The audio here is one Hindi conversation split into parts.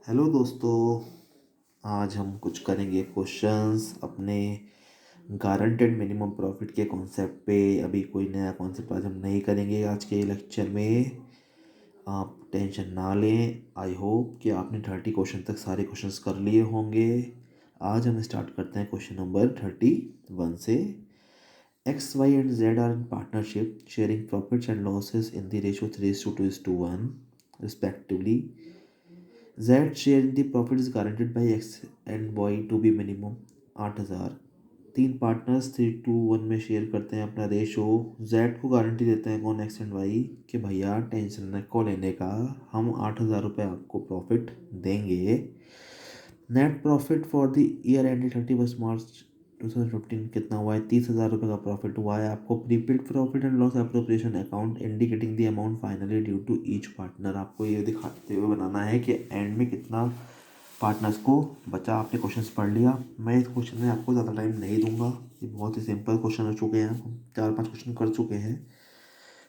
हेलो दोस्तों। आज हम कुछ करेंगे क्वेश्चंस अपने गारंटेड मिनिमम प्रॉफिट के कॉन्सेप्ट पे। अभी कोई नया कॉन्सेप्ट आज हम नहीं करेंगे आज के लेक्चर में। आप टेंशन ना लें। आई होप कि आपने 30 क्वेश्चन तक सारे क्वेश्चंस कर लिए होंगे। आज हम स्टार्ट करते हैं क्वेश्चन नंबर 31 से। X Y and Z are in partnership sharing profits and losses in the ratio 3:2:1 respectively. Z share in the profit is guaranteed by X and Y to be minimum 8,000। तीन पार्टनर्स 3:1 में शेयर करते हैं अपना रेशो। Z को गारंटी देते हैं कौन, एक्स एंड वाई, कि भैया टेंशन को लेने का, हम 8,000 रुपये आपको प्रॉफिट देंगे। Net profit for the year ended 31 मार्च 2015 कितना हुआ है? 30,000 रुपये का प्रॉफिट हुआ है आपको। Prepare profit and loss appropriation account indicating the amount finally due to each partner. आपको ये दिखाते हुए बनाना है कि एंड में कितना पार्टनर्स को बचा। आपने क्वेश्चंस पढ़ लिया। मैं इस क्वेश्चन में आपको ज़्यादा टाइम नहीं दूंगा। ये बहुत ही सिंपल क्वेश्चन हो चुके हैं, हम 4-5 क्वेश्चन कर चुके हैं।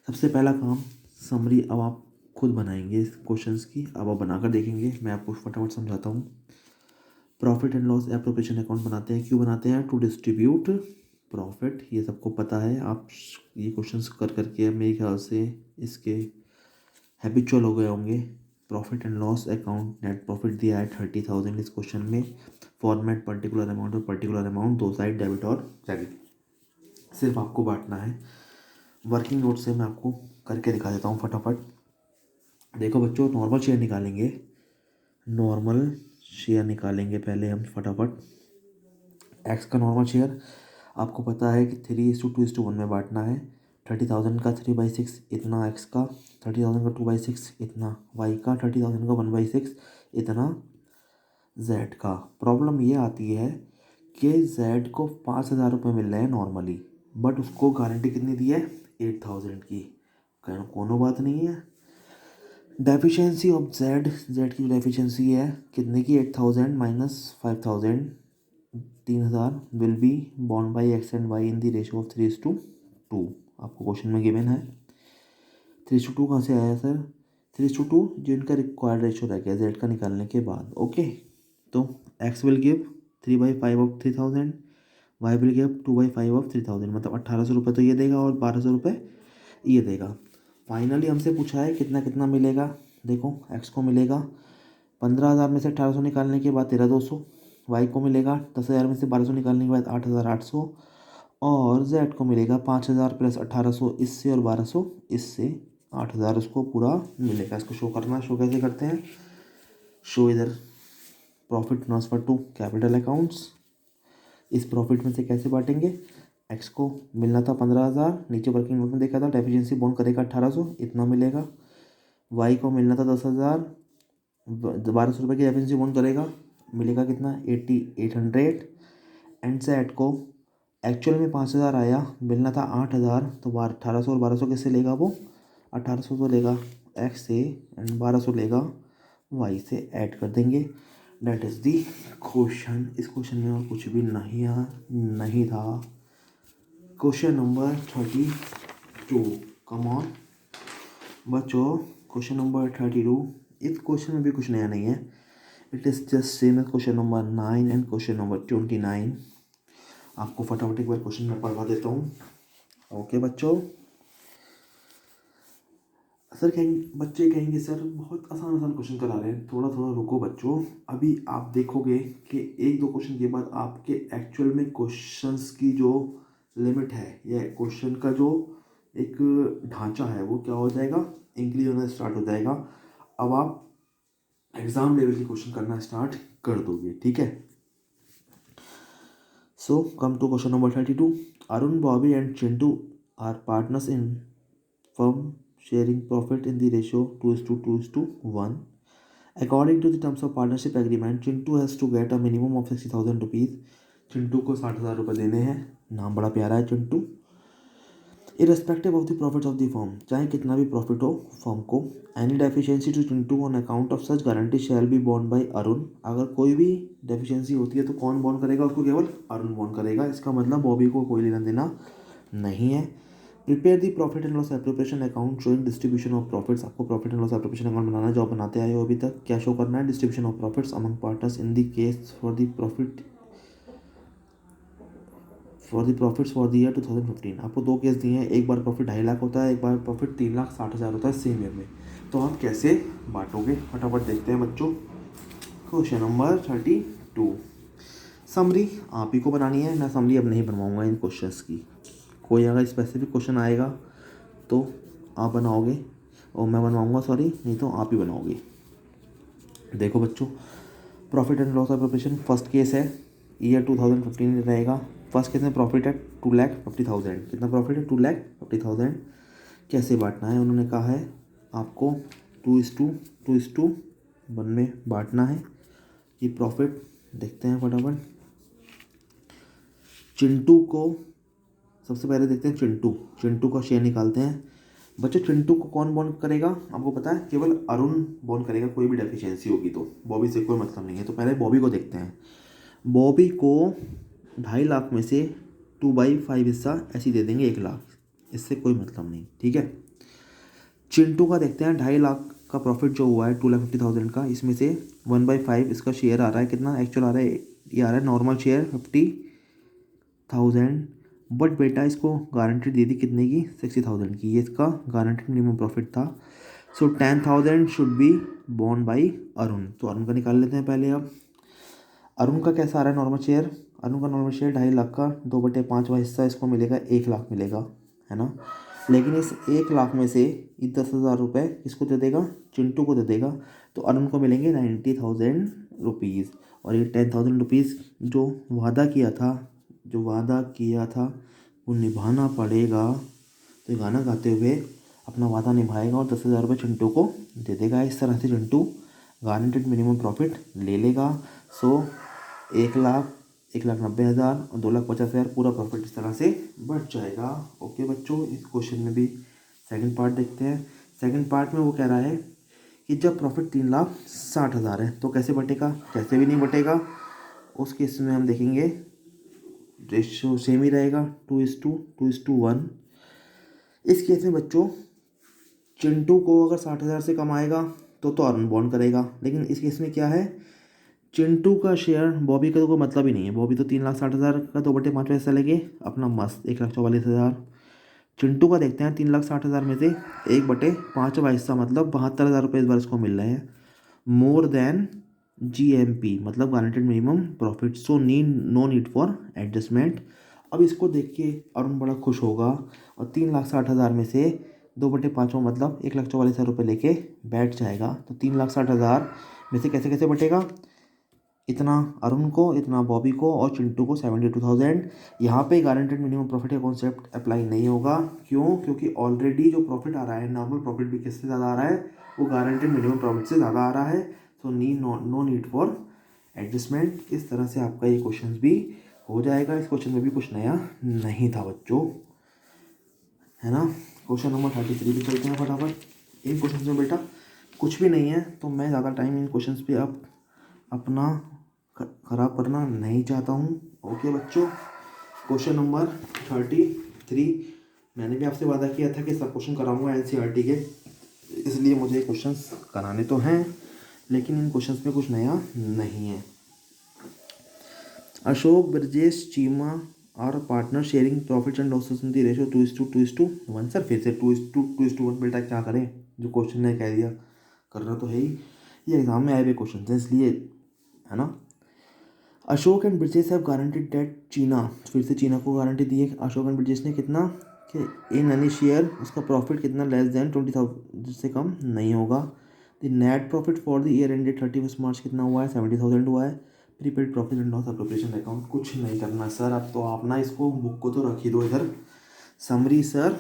सबसे पहला काम समरी अब आप खुद बनाएंगे इस क्वेश्चंस की। अब आप बनाकर देखेंगे, मैं आपको फटाफट समझाता हूँ। Profit and loss appropriation account बनाते हैं, क्यों बनाते हैं? To distribute profit. ये सबको पता है, आप ये क्वेश्चंस कर करके मेरे ख्याल से इसके हैबिचुअल हो गए होंगे। Profit and loss account, net profit दिया है 30,000 इस क्वेश्चन में। फॉर्मेट पर्टिकुलर अमाउंट और पर्टिकुलर अमाउंट, दो साइड डेबिट और क्रेडिट। सिर्फ आपको बांटना है। वर्किंग नोट से मैं आपको करके दिखा देता हूँ फटाफट। देखो बच्चों, नॉर्मल शेयर निकालेंगे। नॉर्मल शेयर निकालेंगे पहले हम फटाफट। एक्स का नॉर्मल शेयर आपको पता है कि 3:2:1 में बांटना है। 30,000 का 3/6 इतना एक्स का, 30,000 का 2/6 इतना वाई का, 30,000 का 1/6 इतना जेड का। प्रॉब्लम ये आती है कि जेड को 5,000 रुपये मिल रहे हैं नॉर्मली, बट उसको गारंटी कितनी दी है? 8,000 की। कहना कोनो बात नहीं है। डेफिशिएंसी ऑफ जेड, जेड की डेफिशिएंसी है कितने की? 8,000 माइनस 5,000, 3,000 विल बी बॉन्ड by X and Y in the ratio of 3:2। आपको क्वेश्चन में गिवन है। 3:2 कहाँ से आया सर? 3:2 जो इनका रिक्वायर्ड रेशियो रह गया जेड का निकालने के बाद। ओके, तो X will give 3/5 of 3,000, Y will give 2/5 of 3,000, मतलब 1,800 रुपये तो ये देगा और 1,200 रुपये ये देगा। फाइनली हमसे पूछा है कितना कितना मिलेगा। देखो, एक्स को मिलेगा 15,000 में से 1,800 निकालने के बाद 13,200। वाई को मिलेगा 10,000 में से 1,200 निकालने के बाद 8,800। और जेड को मिलेगा 5,000 प्लस 1,800 इससे और 1,200 इससे, 8,000 उसको पूरा मिलेगा। इसको शो करना, शो कैसे करते हैं? शो इधर profit transfer to capital accounts. इस प्रॉफिट में से कैसे बांटेंगे? एक्स को मिलना था 15,000, नीचे वर्किंग नोट में देखा था, डेफिशिएंसी बॉन्ड करेगा 1,800 इतना मिलेगा। वाई को मिलना था 10,000, 1,200 रुपये की डेफिशिएंसी बॉन्ड करेगा, मिलेगा कितना? 8,800। एंड जेड को एक्चुअल में 5,000 आया, मिलना था 8,000, तो 1,800 और 1,200 किससे लेगा वो? 1,800 तो लेगा एक्स से एंड 1,200 लेगा वाई से, ऐड कर देंगे। That is the question. इस क्वेश्चन में और कुछ भी नहीं था। क्वेश्चन नंबर 32, कम ऑन बच्चों। क्वेश्चन नंबर 32, इस क्वेश्चन में भी कुछ नया नहीं है। It is just same as question number 9 and question number 29। आपको फटाफट एक बार क्वेश्चन मैं पढ़वा देता हूँ। ओके बच्चों। सर कहेंगे, बच्चे कहेंगे सर बहुत आसान आसान क्वेश्चन करा रहे हैं, थोड़ा थोड़ा रुको बच्चों। अभी आप देखोगे कि एक दो क्वेश्चन के बाद आपके एक्चुअल में क्वेश्चंस की जो लिमिट है या क्वेश्चन का जो एक ढांचा है वो क्या हो जाएगा? इंक्रीज होना स्टार्ट हो जाएगा। अब आप एग्जाम लेवल की क्वेश्चन करना स्टार्ट कर दोगे, ठीक है? So come to question number 32। Arun, Bobby and Chintu are partners in firm sharing profit in the ratio 2:1. According to the terms of partnership agreement, Chintu has to get a minimum of 60,000 rupees. Chintu को 60,000 रुपये देने हैं। नाम बड़ा प्यारा है Chintu. Irrespective of the profit of the firm, चाहे कितना भी प्रॉफिट हो फर्म को। Any deficiency to Chintu on account of such guarantee shall be बॉन्ड बाई अरुण। अगर कोई भी डेफिशिएंसी होती है तो कौन बॉन्ड करेगा उसको? केवल अरुण बॉन्ड करेगा। इसका मतलब बॉबी को कोई लेना देना नहीं है। Prepare the profit and loss appropriation account showing distribution of profits. आपको profit and loss appropriation account बनाना है, जो आप बनाते आए हो अभी तक। क्या शो करना है? Distribution of profits among partners in the case for the profit for the year 2015। आपको दो केस दिए हैं, एक बार प्रॉफिट 2.5 लाख होता है, एक बार प्रॉफिट 3,60,000 होता है सेम ईयर में। तो आप कैसे बांटोगे, फटाफट देखते हैं बच्चों। Question number 32। समरी आप ही को बनानी है, मैं समरी अब नहीं बनवाऊंगा इन क्वेश्चंस की। कोई अगर स्पेसिफिक क्वेश्चन आएगा तो आप बनाओगे और मैं बनवाऊंगा, सॉरी, नहीं तो आप ही बनाओगे। देखो बच्चों, profit and loss appropriation first case है, ईयर 2015 रहेगा। फर्स्ट केस में प्रॉफिट है 2,50,000। कितना प्रॉफिट है? 2,50,000। कैसे बांटना है? उन्होंने कहा है आपको 2:1 में बांटना है। ये प्रॉफिट देखते हैं फटाफट। चिंटू को सबसे पहले देखते हैं, चिंटू का शेयर निकालते हैं। बच्चों चिंटू को कौन बॉन्ड करेगा? आपको पता है केवल अरुण बॉन्ड करेगा, कोई भी डेफिशिएंसी होगी तो। बॉबी से कोई मतलब नहीं है। तो पहले बॉबी को देखते हैं। बॉबी को 2.5 लाख में से 2/5 हिस्सा ऐसे ही दे देंगे, 1 लाख। इससे कोई मतलब नहीं, ठीक है। चिंटू का देखते हैं। 2.5 लाख का प्रॉफिट जो हुआ है 2,50,000 का, इसमें से 1/5 इसका शेयर आ रहा है। कितना एक्चुअल आ रहा है? ये आ रहा है नॉर्मल शेयर 50,000। बट बेटा इसको गारंटी दे दी कितने की? 60,000 की। ये इसका गारंटेड मिनिमम प्रॉफिट था। सो 10,000 शुड बी बॉन्ड बाई अरुण। तो अरुण का निकाल लेते हैं पहले। अब अरुण का कैसा आ रहा है नॉर्मल शेयर? अरुण का नॉर्मल शेयर 2.5 लाख का 2/5 हिस्सा इसको मिलेगा, 1 लाख मिलेगा, है ना। लेकिन इस 1 लाख में से 10,000 रुपये किसको दे देगा? चिंटू को दे देगा। तो अरुण को मिलेंगे 90,000 रुपीज़। और ये 10,000 रुपीज़ जो वादा किया था वो निभाना पड़ेगा। तो ये गाना गाते हुए अपना वादा निभाएगा और 10,000 रुपये चिंटू को दे देगा। इस तरह से चिंटू गारंटेड मिनिमम प्रॉफिट ले लेगा। सो 1 लाख, 1,90,000 और 2,50,000 पूरा प्रॉफिट इस तरह से बढ़ जाएगा। ओके बच्चों, इस क्वेश्चन में भी सेकंड पार्ट देखते हैं। सेकंड पार्ट में वो कह रहा है कि जब प्रॉफिट 3,60,000 है तो कैसे बटेगा? कैसे भी नहीं बटेगा। उस केस में हम देखेंगे रेशियो सेम ही रहेगा, 2:1। इस केस में बच्चों चिंटू को अगर 60,000 से कम आएगा तो अरुण बॉन्ड करेगा। लेकिन इस केस में क्या है, चिंटू का शेयर, बॉबी का तो कोई मतलब ही नहीं है। बॉबी तो 3,60,000 का 2/5 हिस्सा लेके अपना मस्त 1,44,000। चिंटू का देखते हैं, 3,60,000 में से 1/5 हिस्सा मतलब 72,000 रुपये इस बार इसको मिल रहे हैं। मोर देन GMP मतलब guaranteed minimum profit. So no need for adjustment. अब इसको देख के अरुण बड़ा खुश होगा और 3,60,000 में से 2/5 मतलब 1,44,000 रुपये लेके बैठ जाएगा। तो 3,60,000 में से कैसे कैसे बटेगा? इतना अरुण को, इतना बॉबी को और चिंटू को 72,000। यहाँ पे गारंटेड मिनिमम प्रॉफिट का कॉन्सेप्ट अप्लाई नहीं होगा। क्यों? क्योंकि ऑलरेडी जो प्रॉफिट आ रहा है, नॉर्मल प्रॉफिट भी किससे ज़्यादा आ रहा है? वो गारंटेड मिनिमम प्रॉफिट से ज़्यादा आ रहा है। So no need for adjustment. इस तरह से आपका ये क्वेश्चन भी हो जाएगा। इस क्वेश्चन में भी कुछ नया नहीं था बच्चों, है ना। क्वेश्चन नंबर 33 पे चलते हैं फटाफट। इन क्वेश्चन में बेटा कुछ भी नहीं है, तो मैं ज़्यादा टाइम इन क्वेश्चन पे अब अपना ख़राब करना नहीं चाहता हूँ। ओके बच्चों, क्वेश्चन नंबर 33। मैंने भी आपसे वादा किया था कि सब क्वेश्चन कराऊंगा NCERT के, इसलिए मुझे क्वेश्चंस कराने तो हैं, लेकिन इन क्वेश्चंस में कुछ नया नहीं है। अशोक, ब्रजेश, चीमा और partner sharing profits and losses in the ratio 2:1। Sir फिर से 2:1 बेटा क्या करें, जो क्वेश्चन ने कह दिया करना तो है ही। ये एग्जाम में आए हुए क्वेश्चन हैं इसलिए, है ना। Ashok and Brijesh have guaranteed that चीना। फिर से चीना को गारंटी दी है अशोक एंड ब्रिजेश ने। कितना कि इन एनी शेयर उसका प्रॉफिट कितना लेस देन 20,000 से कम नहीं होगा। The net profit for the year ended 31 मार्च कितना हुआ है? 70,000 हुआ है। Prepaid profit and loss appropriation account कुछ नहीं करना सर। अब तो आप ना इसको बुक को तो रख ही दो इधर। समरी सर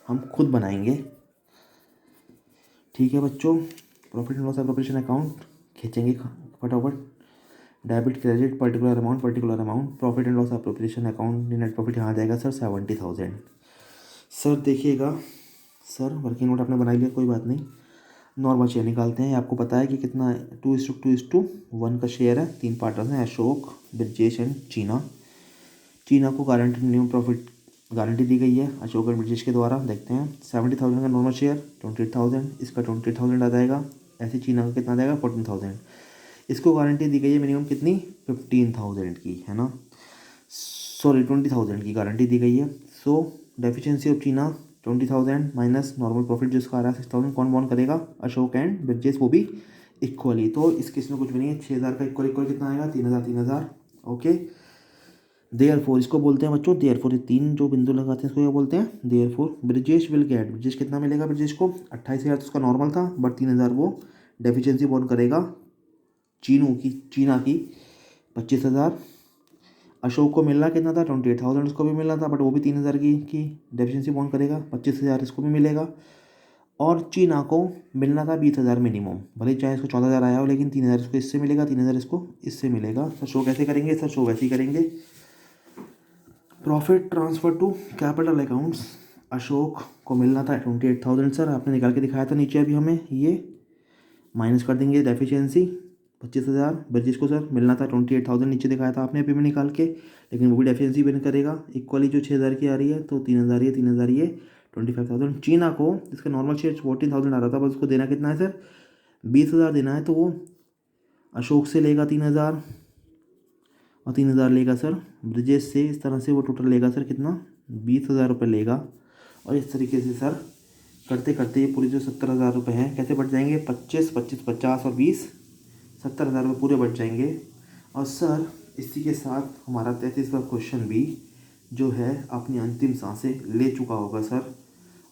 हम खुद बनाएंगे, ठीक है बच्चों। Profit and loss appropriation account खींचेंगे फटाफट। Debit credit particular amount profit and loss appropriation account. Net profit यहाँ आ जाएगा सर 70,000। सर देखिएगा, सर वर्किंग नोट आपने बना लिया, कोई बात नहीं। नॉर्मल शेयर निकालते हैं। आपको पता है कि कितना है, 2:1 का शेयर है। 3 पार्टनर्स हैं, अशोक, ब्रजेश एंड चीना। चीना को गारंटेड मिनिमम प्रॉफिट गारंटी दी गई है अशोक एंड ब्रिजेश के द्वारा। देखते हैं 70,000 का नॉर्मल शेयर, 28,000, इसका 28,000 आ जाएगा। ऐसे चीना का कितना आ जाएगा 14,000। इसको गारंटी दी गई है मिनिमम कितनी 15,000 की, है ना, सॉरी 20,000 की गारंटी दी गई है। सो डेफिशिएंसी ऑफ चीना 20,000 माइनस नॉर्मल प्रॉफिट जिसका आ रहा है 6,000, कौन बॉन्ड करेगा अशोक एंड ब्रिजेश, वो भी इक्वली। तो इस केस में कुछ भी नहीं है, 6,000 का इक्वल इक्वल कितना आएगा 3,000 3,000। ओके, देयरफॉर इसको बोलते हैं बच्चों, देयरफॉर ये तीन जो बिंदु लगाते हैं इसको क्या बोलते हैं therefore. Brijesh will get, Brijesh कितना मिलेगा ब्रिजेश को 28,000 तो उसका नॉर्मल था, बट 3,000 वो डेफिशिएंसी बॉन्ड करेगा चीना की 25,000। अशोक को मिलना कितना था 28,000, उसको भी मिलना था, बट वो भी 3,000 की डेफिशिएंसी बॉन्ड करेगा, 25,000 इसको भी मिलेगा। और चीना को मिलना था 20,000 मिनिमम, भले चाहे इसको 14,000 आया हो, लेकिन 3,000 इसको इससे मिलेगा, 3,000 इसको इससे मिलेगा। सर शो कैसे करेंगे, सर शो वैसे ही करेंगे। Profit transfer to capital accounts, Ashok को मिलना था 28,000 सर, आपने निकाल के दिखाया था नीचे अभी हमें, ये माइनस कर देंगे डेफिशिएंसी 25,000। ब्रजेश को सर मिलना था 28,000 नीचे दिखाया था आपने अभी में निकाल के, लेकिन वो भी डेफिशिएंसी बिन करेगा इक्वली, जो 6,000 की आ रही है तो 3,000 ये 3,000 ये 25,000। चीना को जिसका नॉर्मल शेयर 14,000 आ रहा था, बस उसको देना कितना है सर 20,000 देना है, तो वो अशोक से लेगा 3,000 और 3,000 लेगा सर ब्रिजेश से, इस तरह से वो टोटल लेगा सर कितना 20,000 रुपये लेगा। और इस तरीके से सर करते करते ये पूरे जो 70,000 रुपये हैं कैसे बढ़ जाएंगे 25 25 50 और 20 70,000 रुपये पूरे बढ़ जाएंगे। और सर इसी के साथ हमारा 33वां क्वेश्चन भी जो है अपनी अंतिम सांसें ले चुका होगा सर,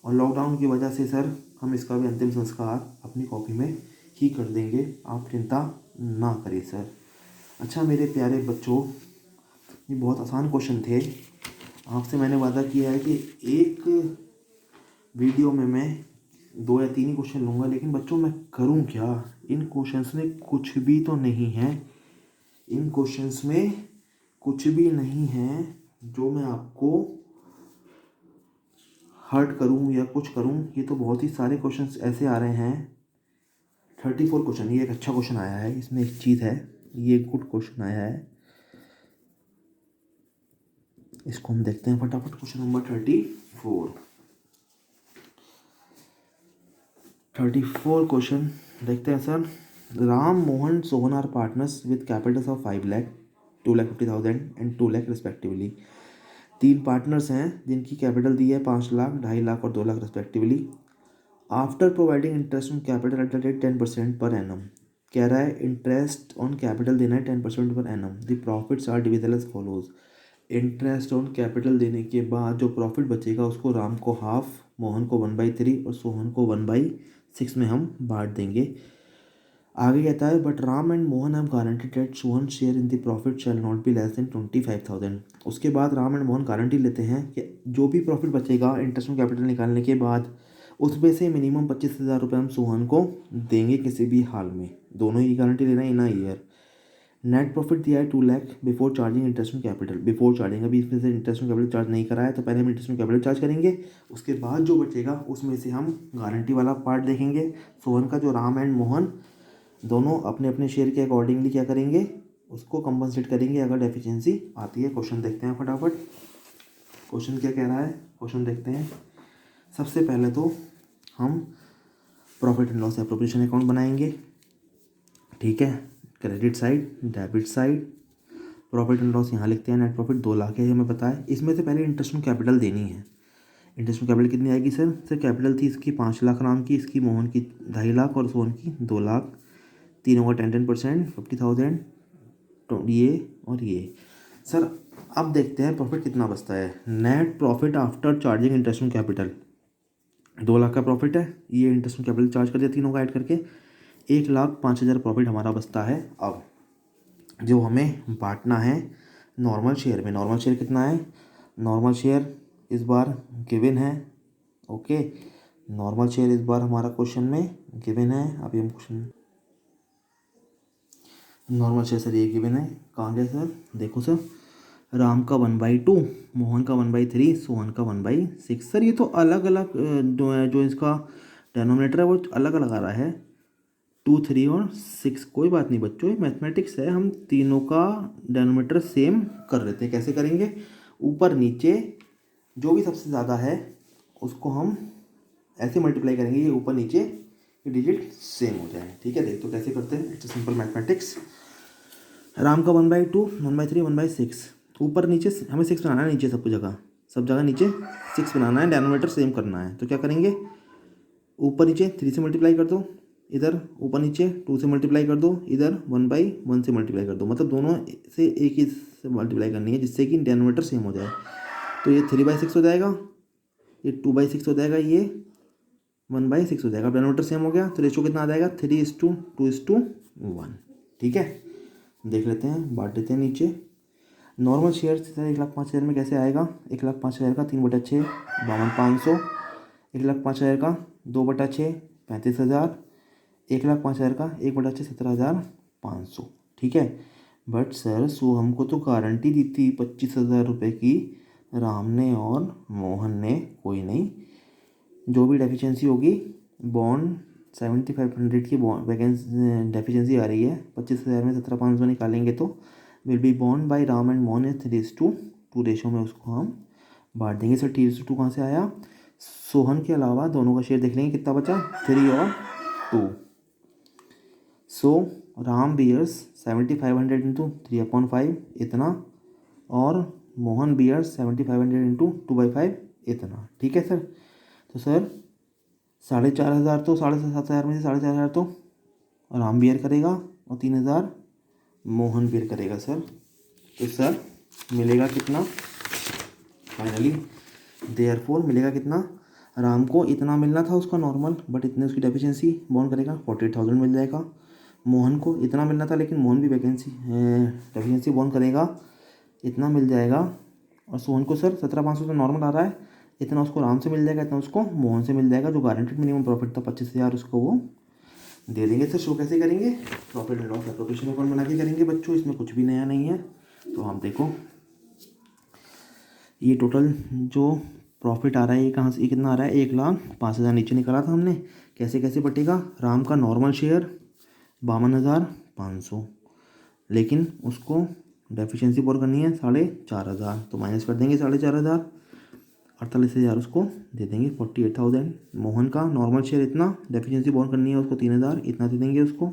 और लॉकडाउन की वजह से सर हम इसका भी अंतिम संस्कार अपनी कॉपी में ही कर देंगे, आप चिंता ना करिए सर। अच्छा मेरे प्यारे बच्चों, ये बहुत आसान क्वेश्चन थे, आपसे मैंने वादा किया है कि एक वीडियो में मैं 2 या 3 ही क्वेश्चन लूँगा, लेकिन बच्चों मैं करूँ क्या, इन क्वेश्चंस में कुछ भी तो नहीं है, इन क्वेश्चंस में कुछ भी नहीं है जो मैं आपको हर्ट करूँ या कुछ करूँ। ये तो बहुत ही सारे क्वेश्चंस ऐसे आ रहे हैं, 34 क्वेश्चन, ये एक अच्छा क्वेश्चन आया है, इसमें एक चीज़ है, ये एक गुड क्वेश्चन आया है, इसको हम देखते हैं फटाफट। क्वेश्चन नंबर 34 क्वेश्चन देखते हैं sir. Ram Mohan Sohan are partners with capitals of 5 lakh 2,50,000 and 2 lakh respectively. 3 partners हैं जिनकी कैपिटल दी है 5 लाख 2.5 लाख और 2 lakh respectively. After providing interest on capital at the rate 10% per annum, कह रहा है इंटरेस्ट ऑन कैपिटल देना है 10% per annum, the profits are divisible as follows. Interest on capital देने के बाद जो प्रॉफिट बचेगा उसको राम को हाफ, मोहन को 1/3 और सोहन को 1/6 में हम बांट देंगे। आगे कहता है but Ram and Mohan have guaranteed that Sohan share in the profit shall not be less than 25,000। उसके बाद राम एंड मोहन गारंटी लेते हैं कि जो भी प्रॉफिट बचेगा इंटरेस्ट ऑन कैपिटल निकालने के बाद उसमें से मिनिमम 25,000 रुपये हम सोहन को देंगे किसी भी हाल में, दोनों ही गारंटी लेना इन अ ईयर। नेट प्रॉफिट दिया है 2 lakh before charging interest on capital, before charging, अभी इसमें से इंटरेस्ट ऑन कैपिटल चार्ज नहीं कराया तो पहले हम इंटरेस्ट ऑन कैपिटल चार्ज करेंगे, उसके बाद जो बचेगा उसमें से हम गारंटी वाला पार्ट देखेंगे सोहन का, जो राम एंड मोहन दोनों अपने अपने शेयर के अकॉर्डिंगली क्या करेंगे उसको कंपनसेट करेंगे अगर डेफिशिएंसी आती है। क्वेश्चन देखते हैं फटाफट, क्वेश्चन क्या कह रहा है, क्वेश्चन देखते हैं। सबसे पहले तो हम profit and loss appropriation account बनाएंगे, ठीक है, credit side debit side, profit and loss यहाँ लिखते हैं, नेट प्रॉफिट 2 लाख है हमें पता है, इसमें से पहले इंटरेस्ट ऑन कैपिटल देनी है। इंटरेस्ट ऑन कैपिटल कितनी आएगी सर, कैपिटल थी इसकी 5 लाख राम की, इसकी मोहन की 2.5 लाख और सोहन की 2 लाख, तीनों का 10% 50,000 ये और ये। सर अब देखते हैं प्रॉफिट कितना बचता है। Net profit after charging interest on capital 2 lakh का प्रॉफिट है, ये इंटरेस्ट ऑन कैपिटल चार्ज कर दिया तीनों का ऐड करके, 1,05,000 प्रॉफिट हमारा बचता है। अब जो हमें बांटना है नॉर्मल शेयर में, नॉर्मल शेयर कितना है, नॉर्मल शेयर इस बार गिवन है, ओके, नॉर्मल शेयर इस बार हमारा क्वेश्चन में गिवन है। अभी हम क्वेश्चन नॉर्मल शेयर सर ये गिवन है, कहाँ गया सर, देखो सर, राम का 1/2, मोहन का 1/3, सोहन का 1/6। सर ये तो अलग अलग जो इसका डेनोमिनेटर है वो अलग अलग आ रहा है, 2, 3 और 6। कोई बात नहीं बच्चों, ये मैथमेटिक्स है, हम तीनों का डेनोमीटर सेम कर लेते हैं। कैसे करेंगे, ऊपर नीचे जो भी सबसे ज़्यादा है उसको हम ऐसे मल्टीप्लाई करेंगे, ये ऊपर नीचे ये डिजिट सेम हो जाए। ठीक है, देख तो कैसे करते हैं, इट्स सिंपल मैथमेटिक्स। राम का 1/2, 1/3, 1/6, ऊपर नीचे हमें 6 बनाना है, नीचे सब जगह नीचे 6 बनाना है, डेनोमीटर सेम करना है। तो क्या करेंगे, ऊपर नीचे 3 से मल्टीप्लाई कर दो, इधर ऊपर नीचे 2 से मल्टीप्लाई कर दो, इधर 1/1 से मल्टीप्लाई कर दो, मतलब दोनों से एक ही से मल्टीप्लाई करनी है जिससे कि डेनोमीटर सेम हो जाए। तो ये 3/6 हो जाएगा, ये 2/6 हो जाएगा, ये 1/6 हो जाएगा। डेनोमीटर सेम हो गया तो रेशो कितना आ जाएगा, 3:2:1। ठीक है, देख लेते हैं, बांट देते हैं नीचे। नॉर्मल शेयर 1,05,000 में कैसे आएगा, 1,05,000 का 3/6 52,500, 1,05,000 का 2/6 35,000, 1,05,000 का 1/6 17,500। ठीक है, बट सर सो हमको तो गारंटी दी थी 25,000 रुपये की राम ने और मोहन ने। कोई नहीं, जो भी डेफिशिएंसी होगी, बॉन्ड 7,500 की बॉन्ड वैकेंसी डेफिशिएंसी आ रही है, 25,000 में 17,500 निकालेंगे तो will be bond by Ram and Mohan 3:2 ratio में उसको हम बांट देंगे। सर 3:2 कहाँ से आया, सोहन के अलावा दोनों का शेयर देख लेंगे कितना बचा, 3 और 2। सो राम बियर्स 7,500 इंटू 3/5 इतना, और मोहन बियर्स 7,500 इंटू 2/5 इतना। ठीक है सर, तो सर 4,500 तो 7,500 में से 4,500 तो राम बियर करेगा और 3,000 मोहन बियर करेगा सर। तो सर मिलेगा कितना, फाइनली देयरफॉर मिलेगा कितना, राम को इतना मिलना था उसका नॉर्मल, बट इतने उसकी डेफिशिएंसी बॉन्ड करेगा 48,000 मिल जाएगा। मोहन को इतना मिलना था लेकिन मोहन भी वैकेंसी डेफिशिएंसी बॉन्ड करेगा, इतना मिल जाएगा। और सोहन को सर 17,500 तो नॉर्मल आ रहा है, इतना उसको राम से मिल जाएगा, इतना उसको मोहन से मिल जाएगा। जो गारंटेड मिनिमम प्रॉफिट था 25,000 उसको वो दे देंगे। सर शो कैसे करेंगे, profit and loss application account बना के करेंगे बच्चों, इसमें कुछ भी नया नहीं है। तो हम देखो ये टोटल जो प्रॉफिट आ रहा है ये कहाँ से, ये कितना आ रहा है, 1,05,000 नीचे निकाला था हमने। कैसे कैसे बटेगा, राम का नॉर्मल शेयर 52,500, लेकिन उसको डेफिशिएंसी बोर करनी है 4,500, तो माइनस कर देंगे 4,500, 48,000 उसको दे देंगे 48,000। मोहन का नॉर्मल शेयर इतना, डेफिशिएंसी बोर करनी है उसको 3,000, इतना दे देंगे उसको।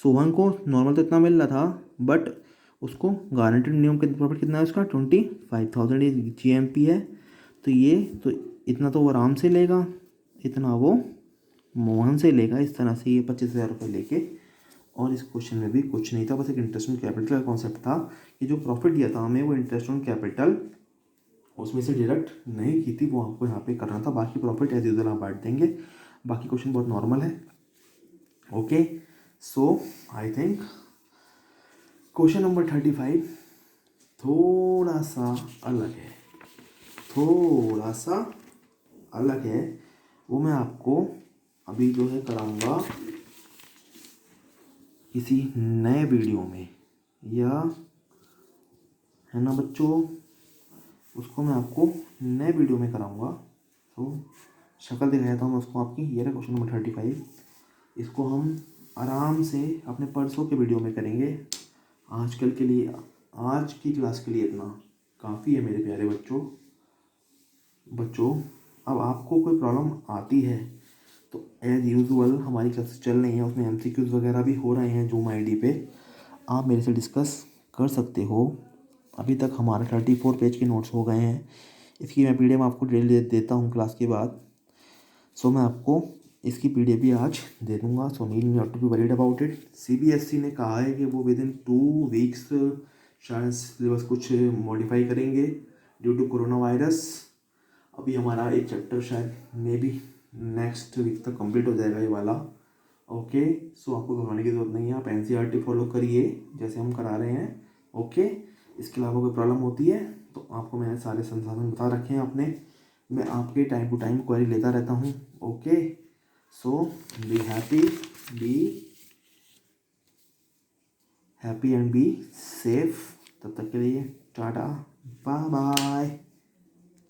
सोहन को नॉर्मल तो इतना मिल रहा था, बट उसको गारंटेड मिनिमम प्रॉफिट कितना है उसका 25,000, ये GMP है। तो ये तो इतना तो वो आराम से लेगा, इतना वो मोहन से लेगा। इस तरह से ये 25,000 रुपये लेके, और इस क्वेश्चन में भी कुछ नहीं था, बस एक इंटरेस्ट ऑन कैपिटल का कॉन्सेप्ट था कि जो प्रॉफिट दिया था हमें वो इंटरेस्ट ऑन कैपिटल उसमें से डिडक्ट नहीं की थी, वो आपको यहाँ पे करना था। बाकी प्रॉफिट एज यूजल आप बांट देंगे, बाकी क्वेश्चन बहुत नॉर्मल है। Okay, so I think question number 35 थोड़ा सा अलग है, थोड़ा सा अलग है, वो मैं आपको अभी जो है कराऊंगा किसी नए वीडियो में, या है ना बच्चों, उसको मैं आपको नए वीडियो में कराऊंगा। तो शक्ल दिखाता हूँ मैं उसको आपकी, ये रहा क्वेश्चन नंबर 35। इसको हम आराम से अपने परसों के वीडियो में करेंगे। आजकल के लिए, आज की क्लास के लिए इतना काफ़ी है मेरे प्यारे बच्चों। अब आपको कोई प्रॉब्लम आती है तो एज़ यूजुअल हमारी क्लासेस चल रही हैं, उसमें MCQs वगैरह भी हो रहे हैं जूम ID पे, आप मेरे से डिस्कस कर सकते हो। अभी तक हमारे 34 पेज के नोट्स हो गए हैं, इसकी मैं PDF आपको डेली देता हूँ क्लास के बाद। सो मैं आपको इसकी PDF भी आज दे दूँगा, so need not to be worried about it. CBSE ने कहा है कि वो विदिन 2 वीक्स शायद सिलेबस कुछ मॉडिफाई करेंगे ड्यू टू कोरोना वायरस। अभी हमारा एक चैप्टर शायद मे बी नेक्स्ट वीक तक कंप्लीट हो जाएगा ये वाला। ओके, सो आपको घबराने की ज़रूरत नहीं है, आप NCERT फॉलो करिए जैसे हम करा रहे हैं। ओके, इसके अलावा कोई प्रॉब्लम होती है तो आपको मैंने सारे संसाधन बता रखे हैं अपने, मैं आपके टाइम टू टाइम क्वेरी लेता रहता हूँ। Okay, so be happy and be safe. तब तक के लिए टाटा, बाय बाय।